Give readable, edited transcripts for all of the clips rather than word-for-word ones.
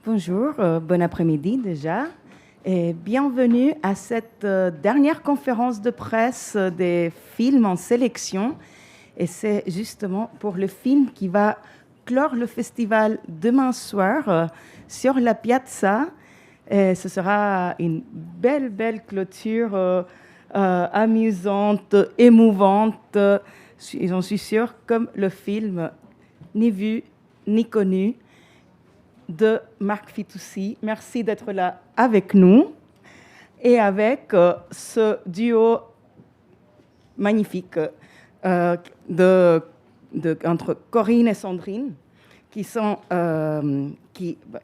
Bonjour, bon après-midi déjà, et bienvenue à cette dernière conférence de presse des films en sélection. Et c'est justement pour le film qui va clore le festival demain soir sur la Piazza. Et ce sera une belle clôture amusante, émouvante, j'en suis sûre, comme le film Ni vu ni connu de Marc Fitoussi. Merci d'être là avec nous et avec ce duo magnifique entre Corinne et Sandrine, qui sont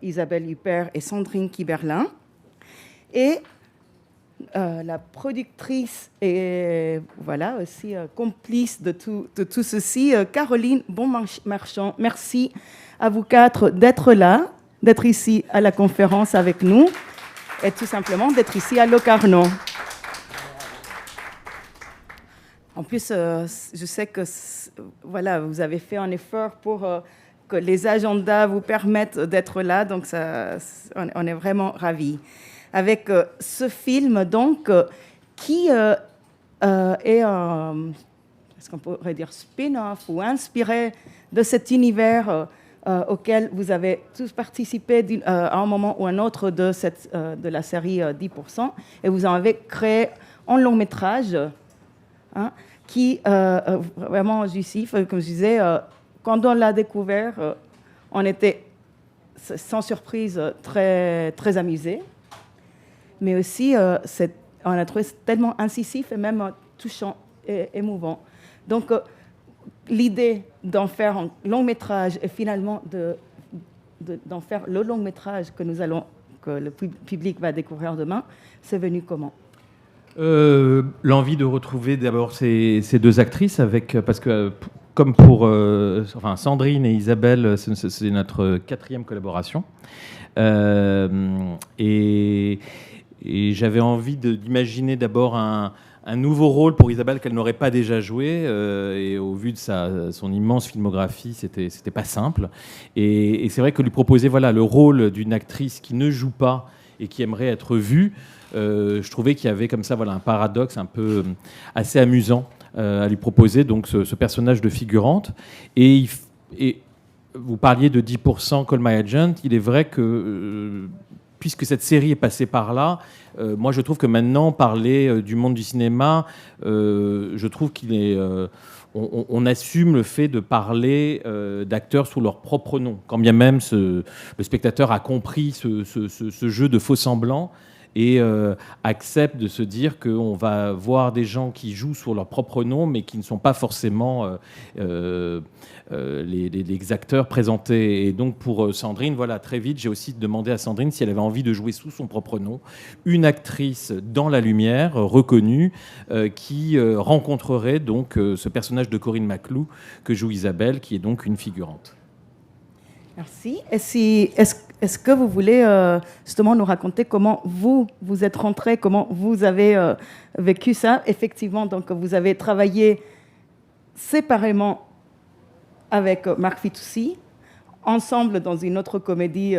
Isabelle Huppert et Sandrine Kiberlin, et la productrice et voilà aussi complice de tout ceci, Caroline Bonmarchand. Merci à vous quatre d'être là, d'être ici à la conférence avec nous et tout simplement d'être ici à Locarno. En plus, je sais que voilà, vous avez fait un effort pour que les agendas vous permettent d'être là, donc on est vraiment ravis. Avec ce film, donc, qui est est-ce qu'on pourrait dire spin-off ou inspiré de cet univers auquel vous avez tous participé à un moment ou un autre de la série 10%, et vous en avez créé un long métrage qui vraiment jouissif, comme je disais, quand on l'a découvert, on était sans surprise très amusés, mais aussi on a trouvé tellement incisif et même touchant et émouvant. Donc l'idée d'en faire un long métrage et finalement d'en faire le long métrage que le public va découvrir demain, c'est venu comment ? L'envie de retrouver d'abord ces deux actrices, parce que comme pour Sandrine et Isabelle, c'est notre 4e collaboration. Et j'avais envie d'imaginer d'abord un nouveau rôle pour Isabelle qu'elle n'aurait pas déjà joué, et au vu de son immense filmographie, c'était pas simple. Et c'est vrai que lui proposer le rôle d'une actrice qui ne joue pas et qui aimerait être vue, je trouvais qu'il y avait comme ça un paradoxe un peu assez amusant à lui proposer, donc ce personnage de figurante. Et vous parliez de 10% Call My Agent, il est vrai que puisque cette série est passée par là, moi je trouve que maintenant parler du monde du cinéma, je trouve on assume le fait de parler d'acteurs sous leur propre nom, quand bien même le spectateur a compris ce jeu de faux-semblants et accepte de se dire qu'on va voir des gens qui jouent sous leur propre nom, mais qui ne sont pas forcément les acteurs présentés. Et donc pour Sandrine, très vite, j'ai aussi demandé à Sandrine si elle avait envie de jouer sous son propre nom, une actrice dans la lumière, reconnue, qui rencontrerait donc ce personnage de Corinne Maclou que joue Isabelle, qui est donc une figurante. Merci. Est-ce que vous voulez justement nous raconter comment vous êtes rentrés, comment vous avez vécu ça ? Effectivement, donc vous avez travaillé séparément avec Marc Fitoussi, ensemble dans une autre comédie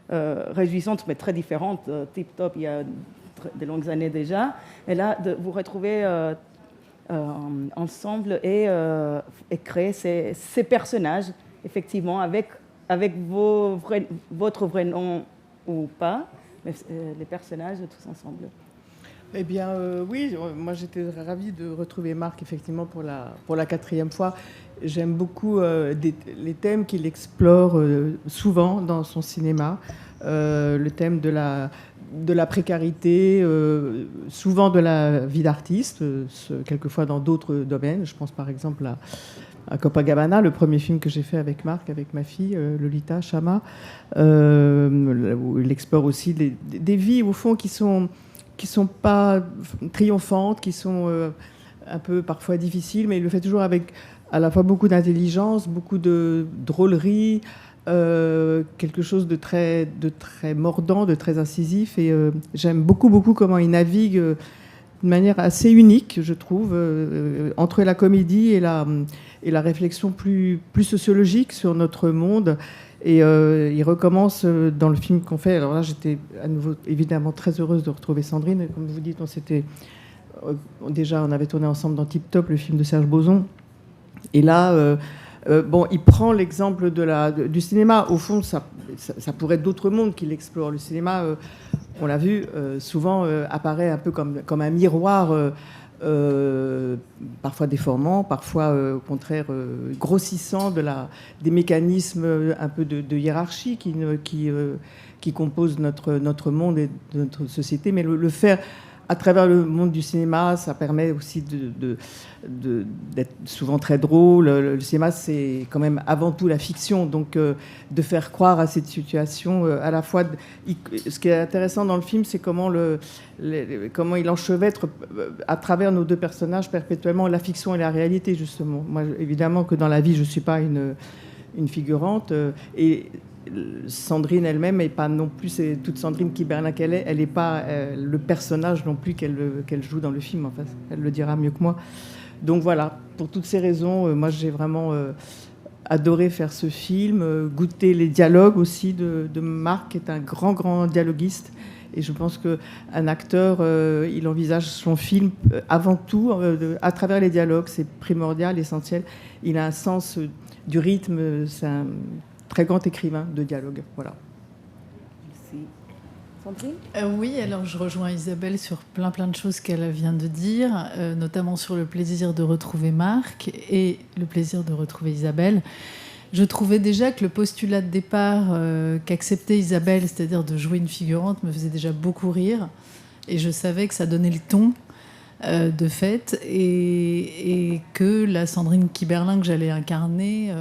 réjouissante mais très différente, Tip Top, il y a de longues années déjà. Et là, de vous retrouver ensemble et créer ces personnages, effectivement, avec votre vrai nom ou pas, mais les personnages tous ensemble. Eh bien, oui, moi j'étais ravie de retrouver Marc, effectivement, pour la 4e fois. J'aime beaucoup les thèmes qu'il explore souvent dans son cinéma. Le thème de la précarité, souvent de la vie d'artiste, quelquefois dans d'autres domaines. Je pense par exemple à Copacabana, le premier film que j'ai fait avec Marc, avec ma fille, Lolita Chama, où il explore aussi des vies, au fond, qui sont pas triomphantes, qui sont un peu parfois difficiles, mais il le fait toujours avec à la fois beaucoup d'intelligence, beaucoup de drôlerie, quelque chose de très mordant, de très incisif. Et j'aime beaucoup comment il navigue d'une manière assez unique, je trouve, entre la comédie et la réflexion plus sociologique sur notre monde. Et il recommence dans le film qu'on fait. Alors là, j'étais à nouveau évidemment très heureuse de retrouver Sandrine. Comme vous dites, on avait tourné ensemble dans Tip Top, le film de Serge Boson. Et là, il prend l'exemple du cinéma. Au fond, ça pourrait être d'autres mondes qu'il explore. Le cinéma, on l'a vu, souvent apparaît un peu comme un miroir, parfois déformant, parfois au contraire grossissant des mécanismes un peu de hiérarchie qui composent notre monde et notre société. Mais le faire à travers le monde du cinéma, ça permet aussi d'être souvent très drôle. Le cinéma, c'est quand même avant tout la fiction. Donc, de faire croire à cette situation, à la fois... Ce qui est intéressant dans le film, c'est comment il enchevêtre à travers nos deux personnages perpétuellement la fiction et la réalité, justement. Moi, évidemment que dans la vie, je ne suis pas une figurante. Et Sandrine elle-même n'est pas non plus, c'est toute Sandrine Kiberlin qu'elle est, elle n'est pas le personnage non plus qu'elle joue dans le film. Enfin, elle le dira mieux que moi. Donc voilà, pour toutes ces raisons, moi j'ai vraiment adoré faire ce film, goûter les dialogues aussi de Marc, qui est un grand dialoguiste. Et je pense qu'un acteur, il envisage son film avant tout à travers les dialogues. C'est primordial, essentiel. Il a un sens du rythme, c'est un très grand écrivain de dialogue. Voilà. Merci. Sandrine ? Oui, alors je rejoins Isabelle sur plein de choses qu'elle vient de dire, notamment sur le plaisir de retrouver Marc et le plaisir de retrouver Isabelle. Je trouvais déjà que le postulat de départ qu'acceptait Isabelle, c'est-à-dire de jouer une figurante, me faisait déjà beaucoup rire. Et je savais que ça donnait le ton de fait, et que la Sandrine Kiberlin que j'allais incarner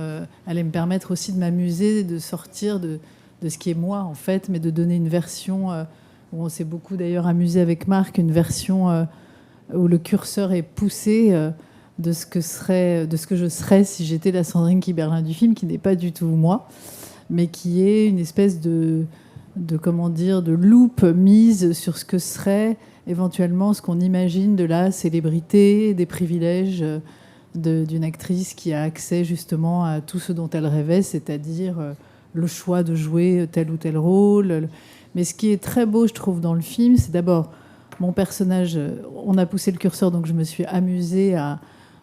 allait me permettre aussi de m'amuser, de sortir de ce qui est moi en fait, mais de donner une version où on s'est beaucoup d'ailleurs amusé avec Marc, une version où le curseur est poussé de ce que je serais si j'étais la Sandrine Kiberlin du film, qui n'est pas du tout moi, mais qui est une espèce de loupe mise sur ce que serait éventuellement ce qu'on imagine de la célébrité, des privilèges d'une actrice qui a accès justement à tout ce dont elle rêvait, c'est-à-dire le choix de jouer tel ou tel rôle. Mais ce qui est très beau, je trouve, dans le film, c'est d'abord mon personnage. On a poussé le curseur, donc je me suis amusée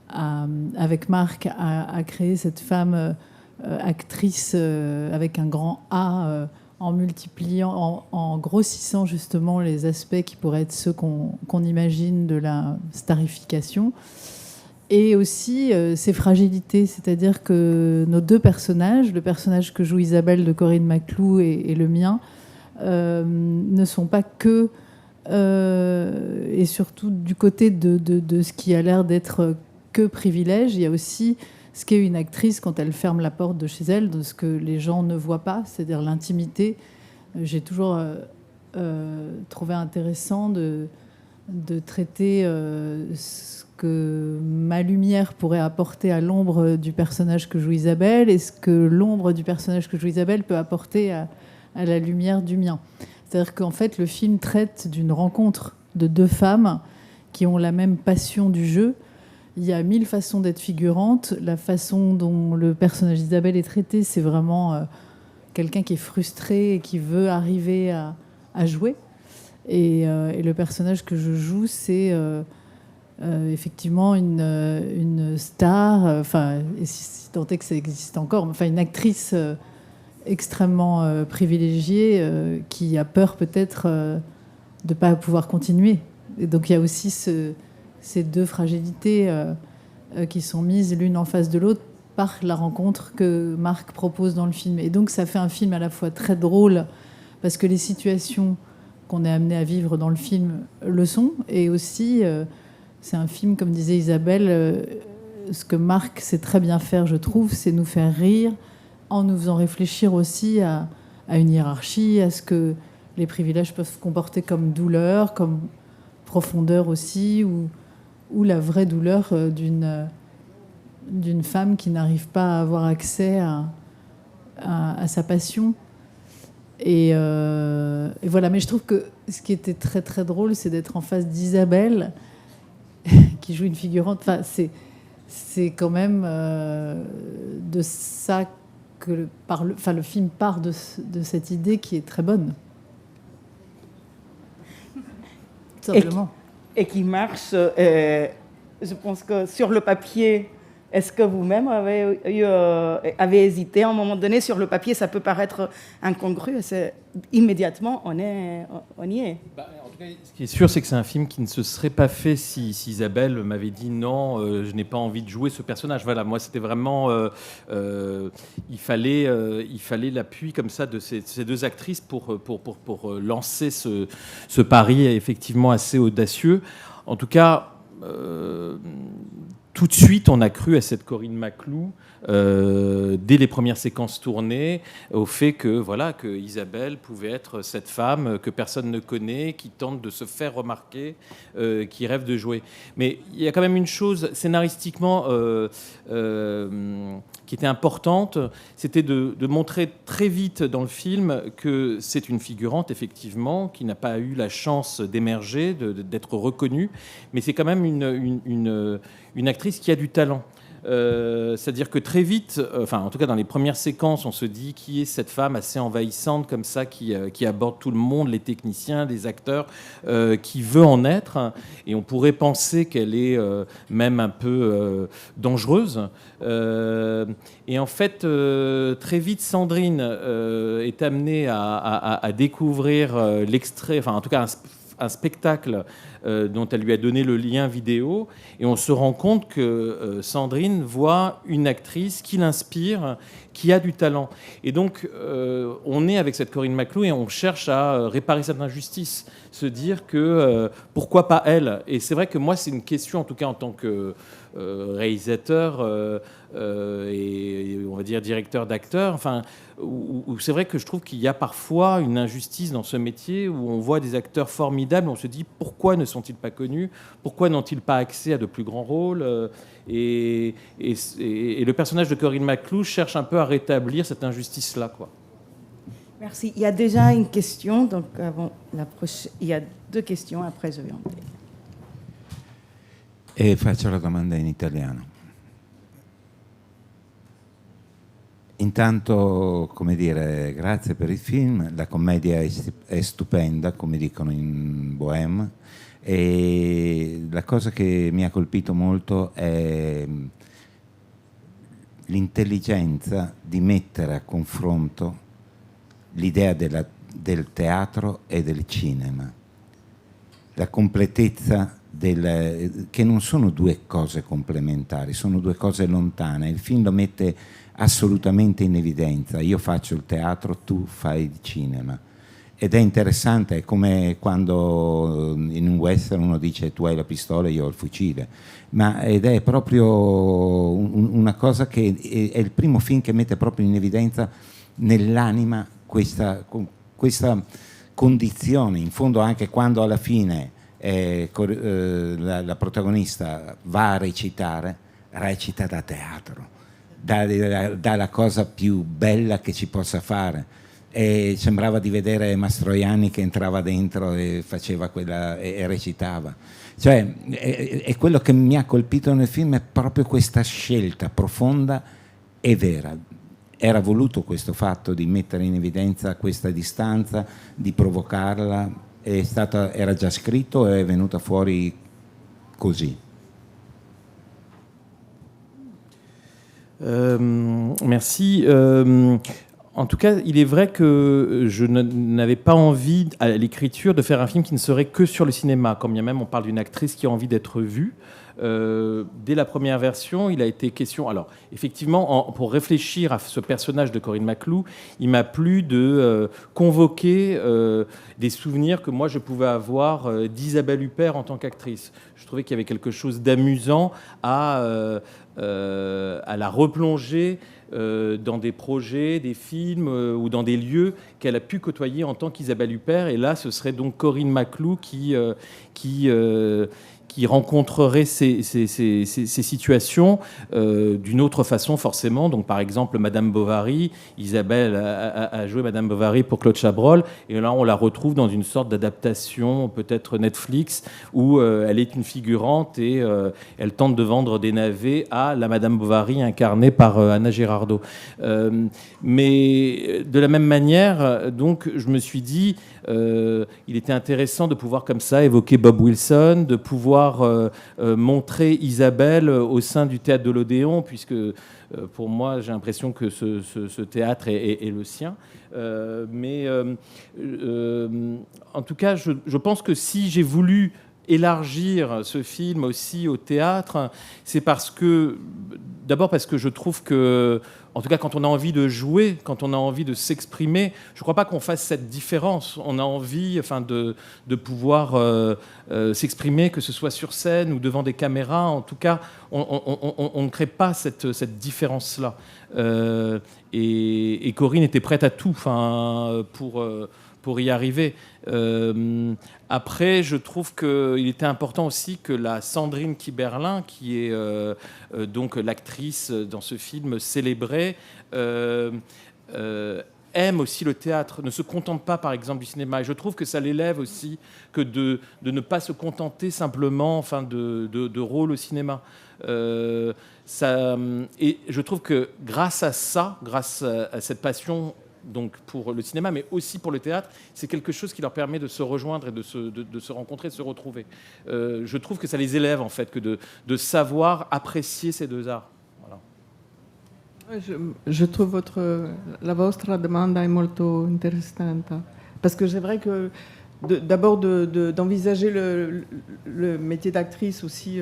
avec Marc à créer cette femme actrice avec un grand A, en multipliant, en grossissant justement les aspects qui pourraient être ceux qu'on imagine de la starification. Et aussi ses fragilités, c'est-à-dire que nos deux personnages, le personnage que joue Isabelle de Corinne Maclou et le mien, ne sont pas que, et surtout du côté de ce qui a l'air d'être que privilège. Il y a aussi ce qu'est une actrice quand elle ferme la porte de chez elle, de ce que les gens ne voient pas, c'est-à-dire l'intimité. J'ai toujours trouvé intéressant de traiter ce que ma lumière pourrait apporter à l'ombre du personnage que joue Isabelle et ce que l'ombre du personnage que joue Isabelle peut apporter à la lumière du mien. C'est-à-dire qu'en fait, le film traite d'une rencontre de deux femmes qui ont la même passion du jeu. Il y a 1000 façons d'être figurante. La façon dont le personnage d'Isabelle est traité, c'est vraiment quelqu'un qui est frustré et qui veut arriver à jouer. Et le personnage que je joue, c'est effectivement une star, si tant est que ça existe encore, une actrice extrêmement privilégiée qui a peur peut-être de ne pas pouvoir continuer. Et donc il y a aussi ces deux fragilités qui sont mises l'une en face de l'autre par la rencontre que Marc propose dans le film. Et donc ça fait un film à la fois très drôle, parce que les situations qu'on est amené à vivre dans le film le sont, et aussi c'est un film, comme disait Isabelle, ce que Marc sait très bien faire, je trouve, c'est nous faire rire en nous faisant réfléchir aussi à une hiérarchie, à ce que les privilèges peuvent se comporter comme douleur, comme profondeur aussi, ou la vraie douleur d'une femme qui n'arrive pas à avoir accès à sa passion. Et voilà. Mais je trouve que ce qui était très très drôle, c'est d'être en face d'Isabelle qui joue une figurante. C'est quand même de ça que le film part de cette idée qui est très bonne. Simplement. Et qui marche. Je pense que sur le papier, est-ce que vous-même avez hésité à un moment donné? Sur le papier, ça peut paraître incongru. Immédiatement, on y est. En tout cas, ce qui est sûr, c'est que c'est un film qui ne se serait pas fait si Isabelle m'avait dit non, je n'ai pas envie de jouer ce personnage. Voilà, moi, c'était vraiment... il fallait l'appui comme ça de ces deux actrices pour lancer ce pari effectivement assez audacieux. En tout cas... tout de suite, on a cru à cette Corinne Maclou dès les premières séquences tournées, au fait que Isabelle pouvait être cette femme que personne ne connaît, qui tente de se faire remarquer, qui rêve de jouer. Mais il y a quand même une chose scénaristiquement qui était importante, c'était de montrer très vite dans le film que c'est une figurante, effectivement, qui n'a pas eu la chance d'émerger, d'être reconnue, mais c'est quand même une actrice qui a du talent. C'est-à-dire que très vite, en tout cas dans les premières séquences, on se dit qui est cette femme assez envahissante comme ça, qui aborde tout le monde, les techniciens, les acteurs, qui veut en être, et on pourrait penser qu'elle est même un peu dangereuse. Et en fait, très vite, Sandrine est amenée à découvrir l'extrait, en tout cas un spectacle dont elle lui a donné le lien vidéo, et on se rend compte que Sandrine voit une actrice qui l'inspire, qui a du talent. Et donc, on est avec cette Corinne Maclou et on cherche à réparer cette injustice, se dire que pourquoi pas elle. Et c'est vrai que moi, c'est une question, en tout cas en tant que réalisateur et on va dire directeur d'acteur, où c'est vrai que je trouve qu'il y a parfois une injustice dans ce métier, où on voit des acteurs formidables, on se dit pourquoi ne sont-ils pas connus, pourquoi n'ont-ils pas accès à de plus grands rôles, et le personnage de Corinne Maclou cherche un peu à rétablir cette injustice-là, quoi. Merci. Il y a déjà une question, donc avant il y a deux questions, après je vais en dire. E faccio la domanda in italiano. Intanto, come dire, grazie per il film, la commedia è stupenda, come dicono in Bohème, e la cosa che mi ha colpito molto è l'intelligenza di mettere a confronto l'idea del teatro e del cinema, la completezza che non sono due cose complementari, sono due cose lontane. Il film lo mette assolutamente in evidenza. Io faccio il teatro, tu fai il cinema. Ed è interessante, è come quando in un western uno dice tu hai la pistola e io ho il fucile. Ed è proprio una cosa che è il primo film che mette proprio in evidenza nell'anima questa condizione. In fondo anche quando alla fine la protagonista va a recitare, recita da teatro, dà la cosa più bella che ci possa fare, e sembrava di vedere Mastroianni che entrava dentro e faceva quella e recitava. Cioè, è quello che mi ha colpito nel film, è proprio questa scelta profonda e vera. Era voluto questo fatto di mettere in evidenza questa distanza, di provocarla. Era già scritto e è venuta fuori così. Merci. En tout cas, il est vrai que je n'avais pas envie, à l'écriture, de faire un film qui ne serait que sur le cinéma. Quand bien même on parle d'une actrice qui a envie d'être vue. Dès la première version, il a été question... Alors, effectivement, pour réfléchir à ce personnage de Corinne Maclou, il m'a plu de convoquer des souvenirs que moi, je pouvais avoir d'Isabelle Huppert en tant qu'actrice. Je trouvais qu'il y avait quelque chose d'amusant à la replonger dans des projets, des films ou dans des lieux qu'elle a pu côtoyer en tant qu'Isabelle Huppert. Et là, ce serait donc Corinne Maclou qui qui rencontrerait ces situations d'une autre façon forcément. Donc par exemple Madame Bovary, Isabelle a joué Madame Bovary pour Claude Chabrol, et là on la retrouve dans une sorte d'adaptation peut-être Netflix où elle est une figurante et elle tente de vendre des navets à la Madame Bovary incarnée par Anna Girardot. Mais de la même manière, donc je me suis dit il était intéressant de pouvoir comme ça évoquer Bob Wilson, de pouvoir montrer Isabelle au sein du théâtre de l'Odéon, puisque pour moi j'ai l'impression que ce théâtre est le sien. En tout cas, je pense que si j'ai voulu élargir ce film aussi au théâtre, c'est d'abord parce que je trouve que, en tout cas, quand on a envie de jouer, quand on a envie de s'exprimer, je ne crois pas qu'on fasse cette différence. On a envie, de pouvoir s'exprimer, que ce soit sur scène ou devant des caméras. En tout cas, on ne crée pas cette différence-là. Et Corinne était prête à tout, pour y arriver. Après, je trouve qu'il était important aussi que la Sandrine Kiberlin, qui est donc l'actrice dans ce film célébrée, aime aussi le théâtre, ne se contente pas par exemple du cinéma. Et je trouve que ça l'élève aussi que de ne pas se contenter simplement de rôle au cinéma. Et je trouve que grâce à ça, grâce à cette passion donc pour le cinéma, mais aussi pour le théâtre, c'est quelque chose qui leur permet de se rejoindre et de se rencontrer, de se retrouver. Je trouve que ça les élève, en fait, que de savoir apprécier ces deux arts. Voilà. Je trouve la vostra domanda è molto interessante. Parce que c'est vrai que d'abord d'envisager le métier d'actrice aussi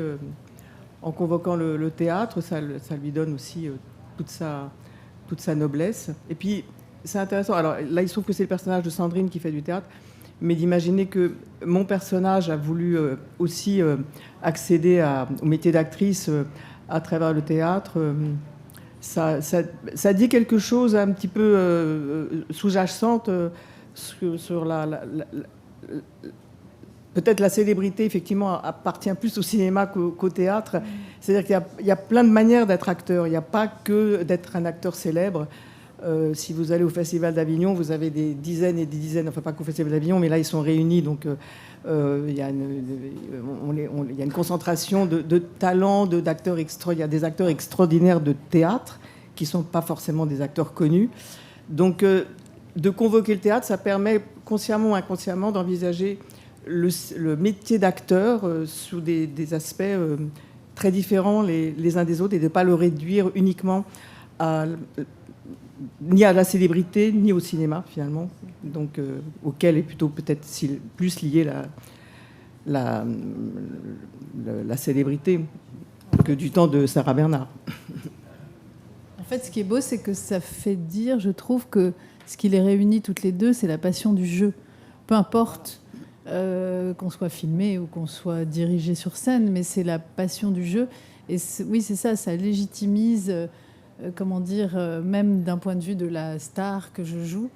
en convoquant le théâtre, ça lui donne aussi toute sa noblesse. Et puis, c'est intéressant. Alors là, il se trouve que c'est le personnage de Sandrine qui fait du théâtre, mais d'imaginer que mon personnage a voulu aussi accéder au métier d'actrice à travers le théâtre, ça dit quelque chose un petit peu sous-jacente sur peut-être la célébrité, effectivement, appartient plus au cinéma qu'au théâtre. C'est-à-dire qu'il y a plein de manières d'être acteur. Il n'y a pas que d'être un acteur célèbre. Si vous allez au Festival d'Avignon, vous avez des dizaines et des dizaines, enfin pas qu'au Festival d'Avignon, mais là ils sont réunis, donc il y a une concentration de talents, d'acteurs il y a des acteurs extraordinaires de théâtre qui ne sont pas forcément des acteurs connus. Donc de convoquer le théâtre, ça permet consciemment ou inconsciemment d'envisager le métier d'acteur sous des aspects très différents les uns des autres et de ne pas le réduire uniquement ni à la célébrité, ni au cinéma, finalement, donc auquel est plutôt peut-être plus liée la célébrité que du temps de Sarah Bernard. En fait, ce qui est beau, c'est que ça fait dire, je trouve, que ce qui les réunit toutes les deux, c'est la passion du jeu. Peu importe qu'on soit filmé ou qu'on soit dirigé sur scène, mais c'est la passion du jeu. Et oui, c'est ça légitimise... comment dire, même d'un point de vue de la star que je joue,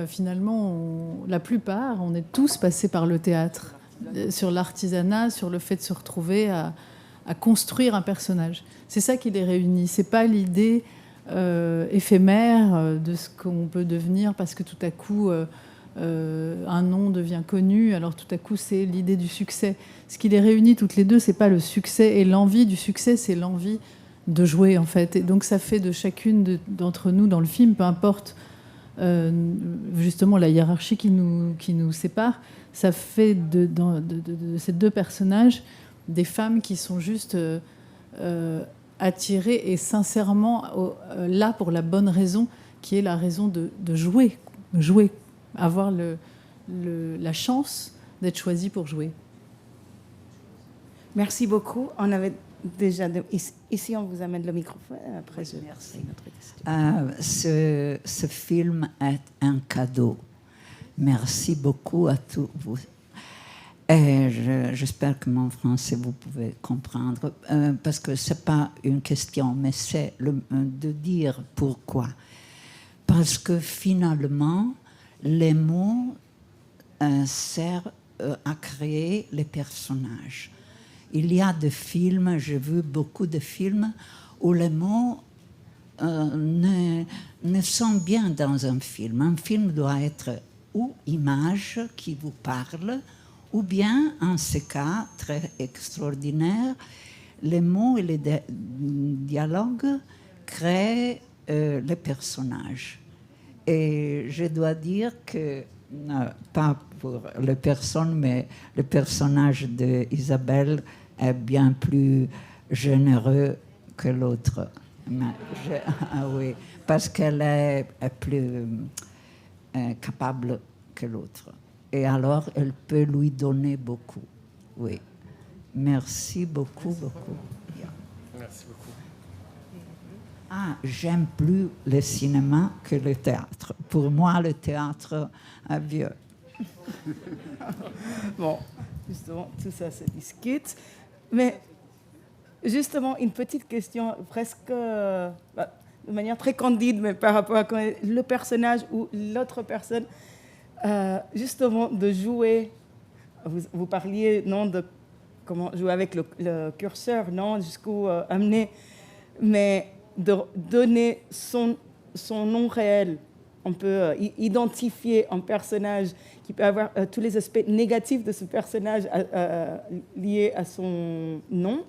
finalement, la plupart, on est tous passés par le théâtre, sur l'artisanat, sur le fait de se retrouver à construire un personnage. C'est ça qui les réunit. C'est pas l'idée éphémère de ce qu'on peut devenir parce que tout à coup un nom devient connu. Alors tout à coup, c'est l'idée du succès. Ce qui les réunit toutes les deux, c'est pas le succès et l'envie du succès, c'est l'envie de jouer, en fait. Et donc ça fait de chacune d'entre nous dans le film, peu importe justement la hiérarchie qui nous sépare, ça fait de ces deux personnages des femmes qui sont juste attirées et sincèrement là pour la bonne raison, qui est la raison de jouer, avoir la chance d'être choisie pour jouer. Merci beaucoup. On avait déjà ici, on vous amène le microphone. Après, merci. Ce film est un cadeau. Merci beaucoup à tous vous. Et j'espère que mon français vous pouvez comprendre, parce que c'est pas une question, mais c'est de dire pourquoi. Parce que finalement, les mots servent à créer les personnages. Il y a des films, j'ai vu beaucoup de films où les mots ne sont bien dans un film. Un film doit être ou image qui vous parle, ou bien, en ce cas très extraordinaire, les mots et les dialogues créent les personnages. Et je dois dire que, pas pour les personnes, mais le personnage d'Isabelle est bien plus généreux que l'autre. Ah oui, parce qu'elle est plus capable que l'autre. Et alors, elle peut lui donner beaucoup. Oui. Merci beaucoup, beaucoup. Merci beaucoup. Ah, j'aime plus le cinéma que le théâtre. Pour moi, le théâtre est vieux. Bon, justement, tout ça se discute. Mais justement, une petite question, presque de manière très candide, mais par rapport à le personnage ou l'autre personne, justement, de jouer. Vous parliez, non, de comment jouer avec le curseur, non, jusqu'où amener, mais de donner son nom réel. On peut identifier un personnage qui peut avoir tous les aspects négatifs de ce personnage liés à son nom.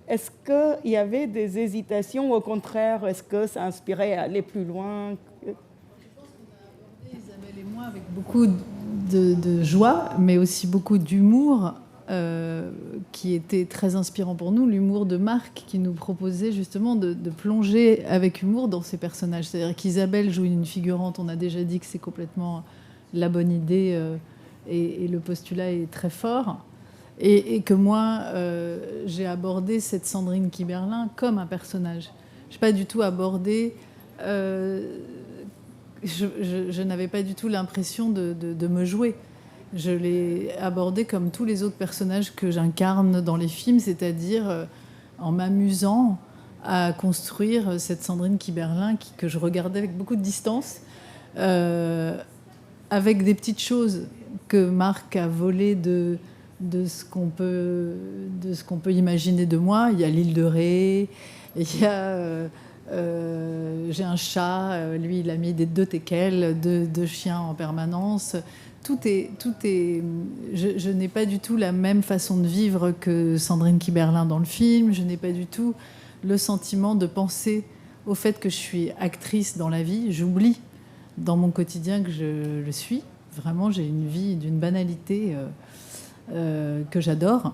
Est-ce qu'il y avait des hésitations ou au contraire, est-ce que ça inspirait à aller plus loin? Je pense qu'on a abordé, Isabelle et moi, avec beaucoup de joie, mais aussi beaucoup d'humour, qui était très inspirant pour nous, l'humour de Marc, qui nous proposait justement de plonger avec humour dans ces personnages. C'est-à-dire qu'Isabelle joue une figurante, on a déjà dit que c'est complètement la bonne idée, et le postulat est très fort. Et que moi, j'ai abordé cette Sandrine Kiberlin comme un personnage. Je n'ai pas du tout abordé... je n'avais pas du tout l'impression de me jouer. Je l'ai abordé comme tous les autres personnages que j'incarne dans les films, c'est-à-dire en m'amusant à construire cette Sandrine Kiberlin que je regardais avec beaucoup de distance, avec des petites choses que Marc a volées de ce qu'on peut imaginer de moi. Il y a l'île de Ré, il y a... j'ai un chat, lui il a mis deux teckels, deux chiens en permanence. Tout est. Je n'ai pas du tout la même façon de vivre que Sandrine Kiberlin dans le film. Je n'ai pas du tout le sentiment de penser au fait que je suis actrice dans la vie. J'oublie dans mon quotidien que je le suis. Vraiment, j'ai une vie d'une banalité que j'adore,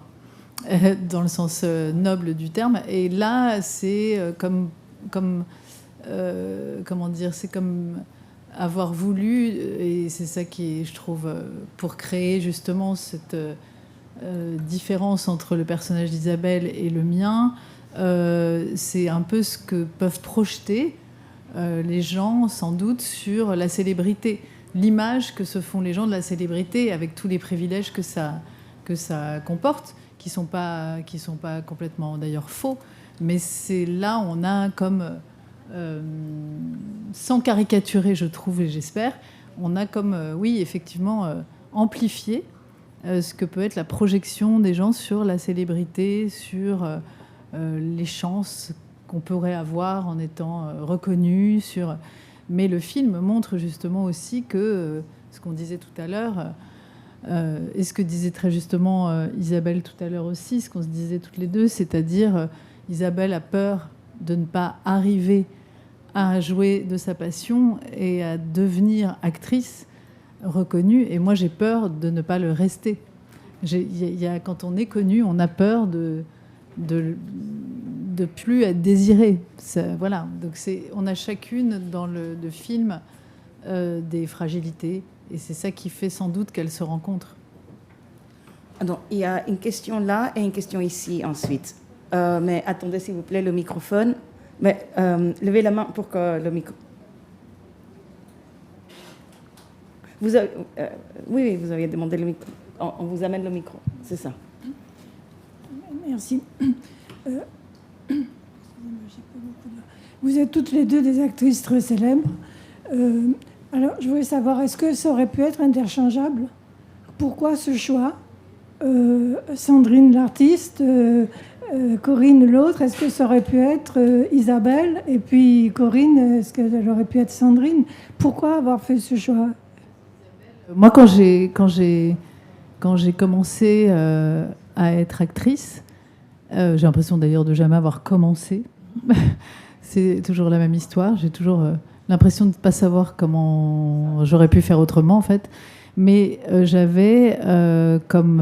dans le sens noble du terme. Et là, c'est comment dire, c'est comme avoir voulu, et c'est ça qui est, je trouve, pour créer justement cette différence entre le personnage d'Isabelle et le mien, c'est un peu ce que peuvent projeter les gens, sans doute, sur la célébrité, l'image que se font les gens de la célébrité, avec tous les privilèges que ça comporte, qui sont pas complètement d'ailleurs faux, mais c'est là on a comme sans caricaturer, je trouve et j'espère, on a comme oui effectivement amplifié ce que peut être la projection des gens sur la célébrité, sur les chances qu'on pourrait avoir en étant reconnu, mais le film montre justement aussi que ce qu'on disait tout à l'heure, et ce que disait très justement Isabelle tout à l'heure aussi, ce qu'on se disait toutes les deux, c'est-à-dire Isabelle a peur de ne pas arriver à jouer de sa passion et à devenir actrice reconnue, et moi j'ai peur de ne pas le rester. Quand on est connu, on a peur de plus être désiré. Voilà. Donc on a chacune dans le film des fragilités, et c'est ça qui fait sans doute qu'elles se rencontrent. Donc, il y a une question là et une question ici ensuite. Mais attendez s'il vous plaît le microphone. Mais levez la main pour que le micro... Oui, vous aviez demandé le micro. On vous amène le micro, c'est ça. Merci. Vous êtes toutes les deux des actrices très célèbres. Alors, je voulais savoir, est-ce que ça aurait pu être interchangeable? Pourquoi ce choix? Sandrine l'artiste, Corinne l'autre, est-ce que ça aurait pu être Isabelle? Et puis Corinne, est-ce qu'elle aurait pu être Sandrine? Pourquoi avoir fait ce choix? Moi, quand j'ai commencé à être actrice, j'ai l'impression d'ailleurs de jamais avoir commencé. C'est toujours la même histoire. J'ai toujours l'impression de ne pas savoir comment j'aurais pu faire autrement, en fait. Mais j'avais comme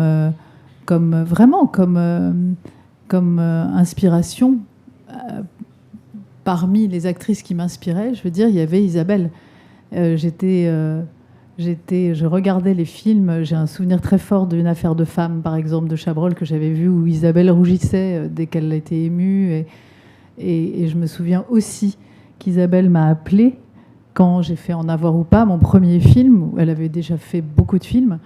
inspiration, parmi les actrices qui m'inspiraient, je veux dire, il y avait Isabelle. Je regardais les films. J'ai un souvenir très fort d'une affaire de femme, par exemple, de Chabrol, que j'avais vu, où Isabelle rougissait dès qu'elle était émue. Et je me souviens aussi qu'Isabelle m'a appelée quand j'ai fait En avoir ou pas, mon premier film, où elle avait déjà fait beaucoup de films.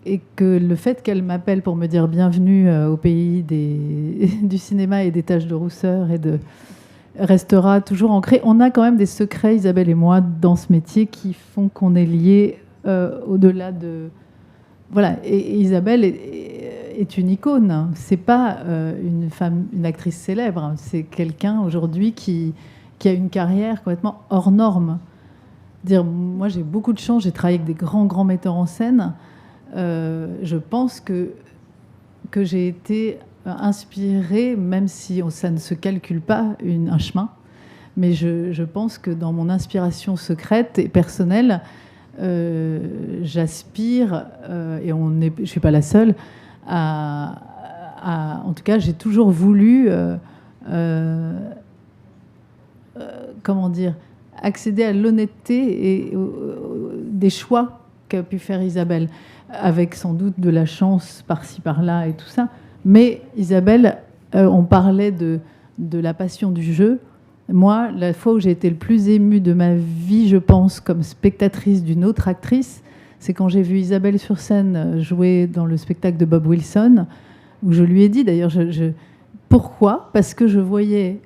Et que le fait qu'elle m'appelle pour me dire bienvenue au pays du cinéma et des taches de rousseur restera toujours ancré. On a quand même des secrets, Isabelle et moi, dans ce métier qui font qu'on est liés au-delà de... Voilà. Et Isabelle est une icône. C'est pas une actrice célèbre. C'est quelqu'un aujourd'hui qui a une carrière complètement hors norme. Moi, j'ai beaucoup de chance. J'ai travaillé avec des grands metteurs en scène. Je pense que j'ai été inspirée, même si ça ne se calcule pas, un chemin. Mais je pense que dans mon inspiration secrète et personnelle, j'aspire, et je ne suis pas la seule, en tout cas, j'ai toujours voulu, comment dire, accéder à l'honnêteté et des choix qu'a pu faire Isabelle, avec sans doute de la chance par-ci par-là et tout ça. Mais Isabelle, on parlait de la passion du jeu. Moi, la fois où j'ai été le plus émue de ma vie, je pense, comme spectatrice d'une autre actrice, c'est quand j'ai vu Isabelle sur scène jouer dans le spectacle de Bob Wilson, où je lui ai dit, d'ailleurs, pourquoi ? Parce que je voyais,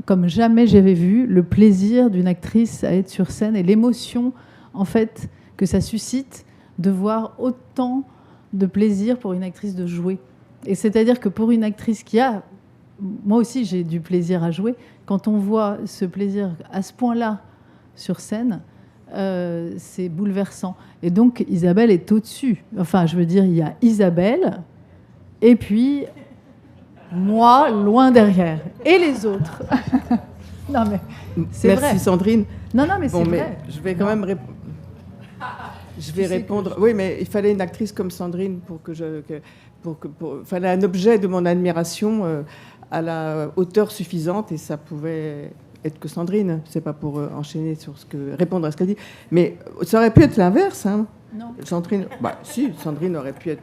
comme jamais j'avais vu, le plaisir d'une actrice à être sur scène et l'émotion, en fait, que ça suscite de voir autant de plaisir pour une actrice de jouer. Et c'est-à-dire que pour une actrice qui a... Moi aussi, j'ai du plaisir à jouer. Quand on voit ce plaisir à ce point-là sur scène, c'est bouleversant. Et donc, Isabelle est au-dessus. Enfin, je veux dire, il y a Isabelle, et puis moi, loin derrière. Et les autres. Non, mais c'est vrai. Merci, Sandrine. Non, mais c'est vrai. Je vais quand même répondre. Je vais répondre. Oui, mais il fallait une actrice comme Sandrine fallait un objet de mon admiration à la hauteur suffisante, et ça pouvait être que Sandrine. C'est pas pour enchaîner sur répondre à ce qu'elle dit, mais ça aurait pu être l'inverse. Hein. Non. Sandrine aurait pu être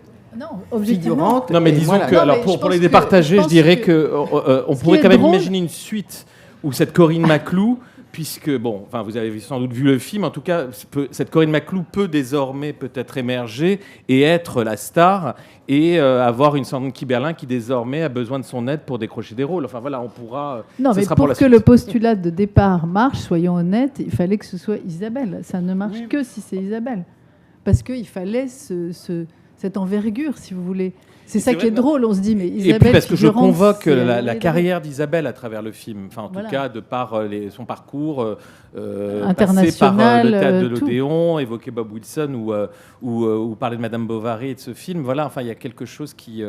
figurante. Non, mais disons que, alors pour les départager, je dirais qu'on pourrait quand même imaginer une suite où cette Corinne Maclou, puisque, vous avez sans doute vu le film, en tout cas, cette Corinne Maclou peut désormais peut-être émerger et être la star, et avoir une Sandrine Kiberlin qui désormais a besoin de son aide pour décrocher des rôles. Enfin voilà, on pourra... Non, mais pour que le postulat de départ marche, soyons honnêtes, il fallait que ce soit Isabelle. Ça ne marche que si c'est Isabelle. Parce qu'il fallait cette envergure, si vous voulez. C'est ça qui est drôle, on se dit, mais Isabelle... Et puis parce que je convoque la carrière d'Isabelle à travers le film, enfin en tout cas de par son parcours international, passé par le théâtre de l'Odéon, évoquer Bob Wilson ou parler de Madame Bovary et de ce film. Voilà, enfin il y a quelque chose qui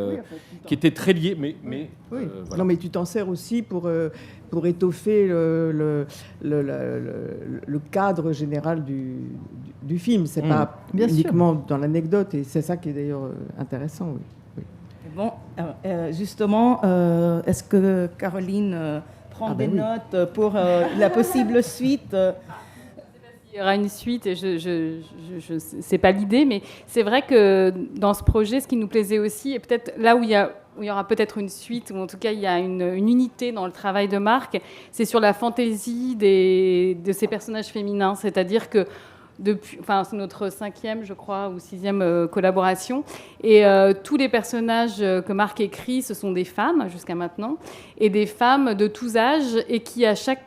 était très lié, mais oui. Voilà. Non, mais tu t'en sers aussi pour étoffer le cadre général du film. C'est pas uniquement dans l'anecdote, et c'est ça qui est d'ailleurs intéressant. Oui. Bon, justement, est-ce que Caroline prend des notes pour la possible suite? Il y aura une suite, et c'est pas l'idée, mais c'est vrai que dans ce projet, ce qui nous plaisait aussi, et peut-être là où il y aura peut-être une suite, ou en tout cas il y a une unité dans le travail de Marc, c'est sur la fantaisie de ces personnages féminins. C'est-à-dire que c'est notre 5e, je crois, ou 6e collaboration. Et tous les personnages que Marc écrit, ce sont des femmes jusqu'à maintenant, et des femmes de tous âges, et qui à chacun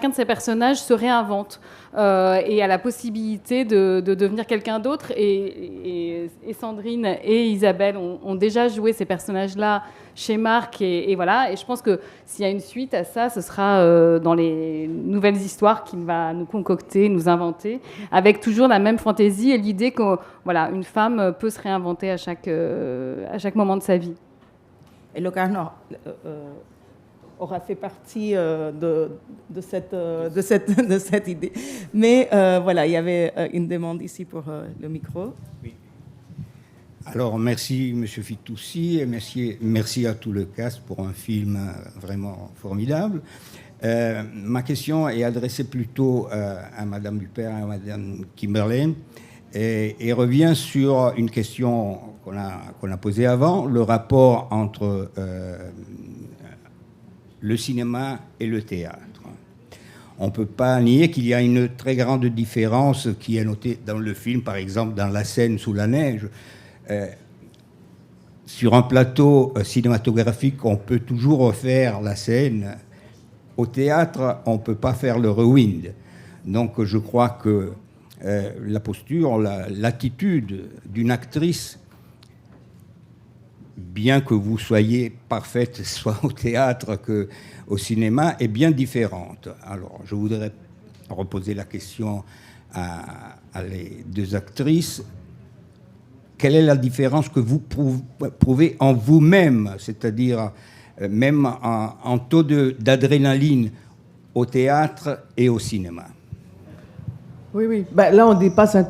de ces personnages se réinventent et a la possibilité de devenir quelqu'un d'autre. Et Sandrine et Isabelle ont déjà joué ces personnages-là chez Marc, et voilà. Et je pense que s'il y a une suite à ça, ce sera dans les nouvelles histoires qu'il va nous concocter, nous inventer, avec toujours la même fantaisie et l'idée que une femme peut se réinventer à chaque moment de sa vie. Et Locarno aura fait partie de cette idée. Mais voilà, il y avait une demande ici pour le micro. Oui. Alors, merci M. Fitoussi et merci à tout le cast pour un film vraiment formidable. Ma question est adressée plutôt à Mme Dupert et à Mme Kimberley et revient sur une question qu'on a posée avant, le rapport entre le cinéma et le théâtre. On ne peut pas nier qu'il y a une très grande différence qui est notée dans le film, par exemple dans la scène sous la neige. Sur un plateau cinématographique, on peut toujours refaire la scène. Au théâtre, on ne peut pas faire le rewind. Donc je crois que la posture, l'attitude d'une actrice, bien que vous soyez parfaite, soit au théâtre qu'au cinéma, est bien différente. Alors je voudrais reposer la question à les deux actrices. Quelle est la différence que vous prouvez en vous-même, c'est-à-dire même en taux d'adrénaline au théâtre et au cinéma? Oui. Là, on dépasse un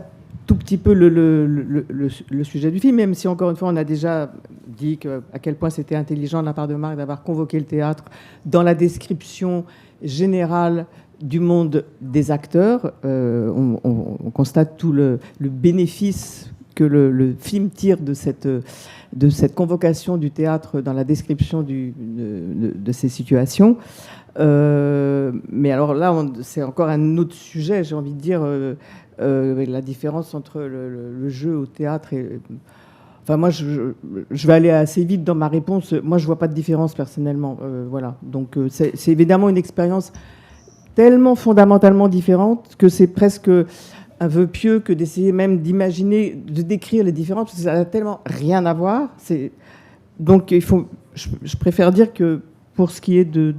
tout petit peu le sujet du film, même si, encore une fois, on a déjà dit à quel point c'était intelligent de la part de Marc d'avoir convoqué le théâtre dans la description générale du monde des acteurs. On constate tout le bénéfice que le film tire de cette convocation du théâtre dans la description de ces situations. Mais alors là, c'est encore un autre sujet, j'ai envie de dire, la différence entre le jeu au théâtre et... Enfin, moi, je vais aller assez vite dans ma réponse. Moi, je ne vois pas de différence personnellement. Voilà. Donc, c'est évidemment une expérience tellement fondamentalement différente que c'est presque un vœu pieux que d'essayer même d'imaginer, de décrire les différences, parce que ça n'a tellement rien à voir. Donc, je préfère dire que pour ce qui est de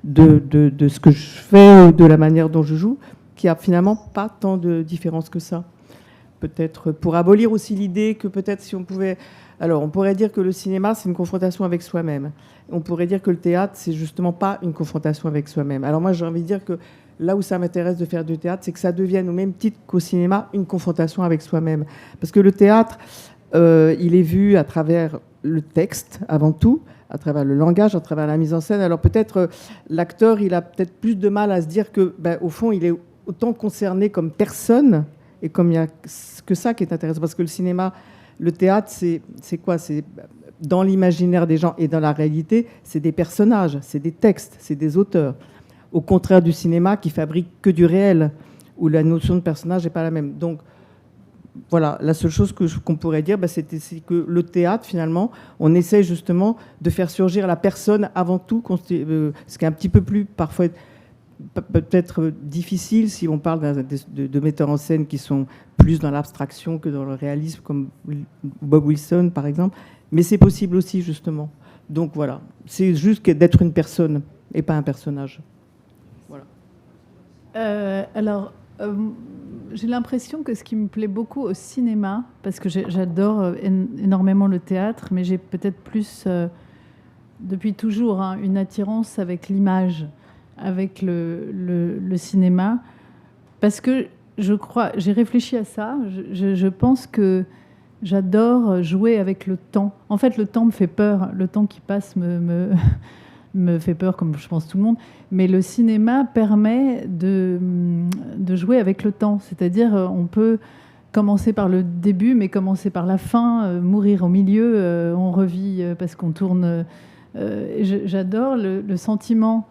ce que je fais, de la manière dont je joue, qu'il n'y a finalement pas tant de différence que ça. Peut-être pour abolir aussi l'idée que peut-être si on pouvait... Alors, on pourrait dire que le cinéma, c'est une confrontation avec soi-même. On pourrait dire que le théâtre, c'est justement pas une confrontation avec soi-même. Alors moi, j'ai envie de dire que là où ça m'intéresse de faire du théâtre, c'est que ça devienne au même titre qu'au cinéma une confrontation avec soi-même. Parce que le théâtre, il est vu à travers le texte, avant tout, à travers le langage, à travers la mise en scène. Alors peut-être l'acteur, il a peut-être plus de mal à se dire que, au fond, il est autant concerné comme personne, et comme il n'y a que ça qui est intéressant. Parce que le cinéma, le théâtre, c'est quoi? C'est dans l'imaginaire des gens et dans la réalité, c'est des personnages, c'est des textes, c'est des auteurs. Au contraire du cinéma qui fabrique que du réel, où la notion de personnage n'est pas la même. Donc, voilà, la seule chose qu'on pourrait dire, c'est que le théâtre, finalement, on essaie justement de faire surgir la personne avant tout, ce qui est un petit peu plus, parfois, peut-être difficile si on parle de metteurs en scène qui sont plus dans l'abstraction que dans le réalisme, comme Bob Wilson, par exemple. Mais c'est possible aussi, justement. Donc, voilà, c'est juste d'être une personne et pas un personnage. Voilà. J'ai l'impression que ce qui me plaît beaucoup au cinéma, parce que j'adore énormément le théâtre, mais j'ai peut-être plus, depuis toujours, une attirance avec l'image, avec le cinéma, parce que je crois, j'ai réfléchi à ça, je pense que j'adore jouer avec le temps. En fait, le temps me fait peur, le temps qui passe me fait peur, comme je pense tout le monde, mais le cinéma permet de jouer avec le temps, c'est-à-dire on peut commencer par le début, mais commencer par la fin, mourir au milieu, on revit parce qu'on tourne. J'adore le sentiment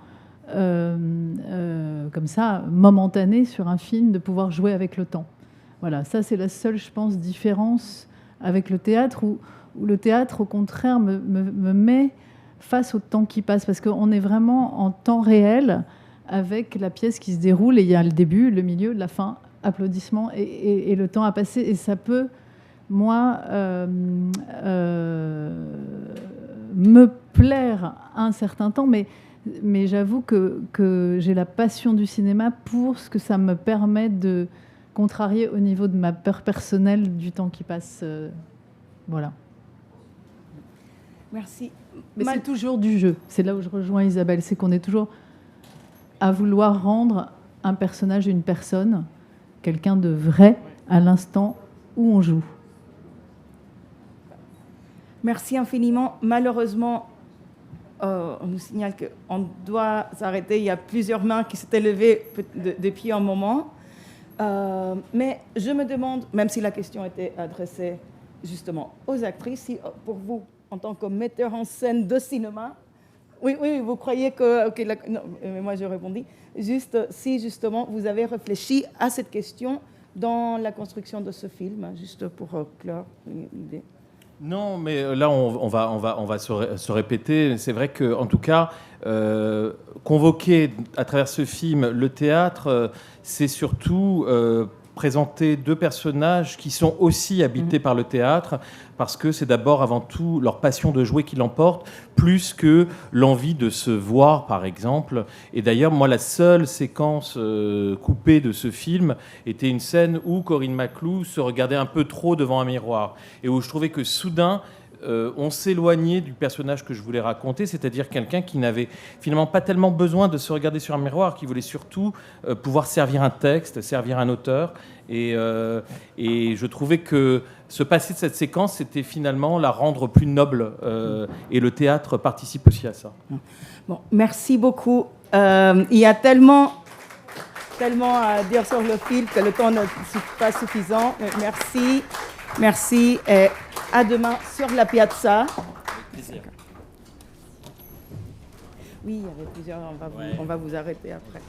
comme ça, momentanée sur un film, de pouvoir jouer avec le temps. Voilà, ça c'est la seule, je pense, différence avec le théâtre, où le théâtre, au contraire, me met face au temps qui passe, parce qu'on est vraiment en temps réel avec la pièce qui se déroule, et il y a le début, le milieu, la fin, applaudissements, et le temps a passé, et ça peut, moi, me plaire un certain temps, mais j'avoue que j'ai la passion du cinéma pour ce que ça me permet de contrarier au niveau de ma peur personnelle du temps qui passe. Voilà. Merci. Mais c'est toujours du jeu. C'est là où je rejoins Isabelle. C'est qu'on est toujours à vouloir rendre un personnage, une personne, quelqu'un de vrai à l'instant où on joue. Merci infiniment. Malheureusement, on nous signale qu'on doit s'arrêter. Il y a plusieurs mains qui s'étaient levées depuis un moment. Mais je me demande, même si la question était adressée justement aux actrices, si pour vous, en tant que metteur en scène de cinéma, oui, vous croyez que... Okay, non, mais moi je répondis. Juste si justement vous avez réfléchi à cette question dans la construction de ce film, juste pour clore l'idée. Non, mais là, on va se répéter. C'est vrai qu'en tout cas, convoquer à travers ce film le théâtre, c'est surtout présenter deux personnages qui sont aussi habités par le théâtre, parce que c'est d'abord, avant tout, leur passion de jouer qui l'emporte, plus que l'envie de se voir, par exemple. Et d'ailleurs, moi, la seule séquence coupée de ce film était une scène où Corinne Maclou se regardait un peu trop devant un miroir, et où je trouvais que soudain, on s'éloignait du personnage que je voulais raconter, c'est-à-dire quelqu'un qui n'avait finalement pas tellement besoin de se regarder sur un miroir, qui voulait surtout pouvoir servir un texte, servir un auteur. Et je trouvais que se passer de cette séquence, c'était finalement la rendre plus noble. Et le théâtre participe aussi à ça. Bon, merci beaucoup. Il y a tellement à dire sur le film que le temps n'est pas suffisant. Merci. Et à demain sur la piazza. Plaisir. Oui, il y avait plusieurs. On va vous arrêter après.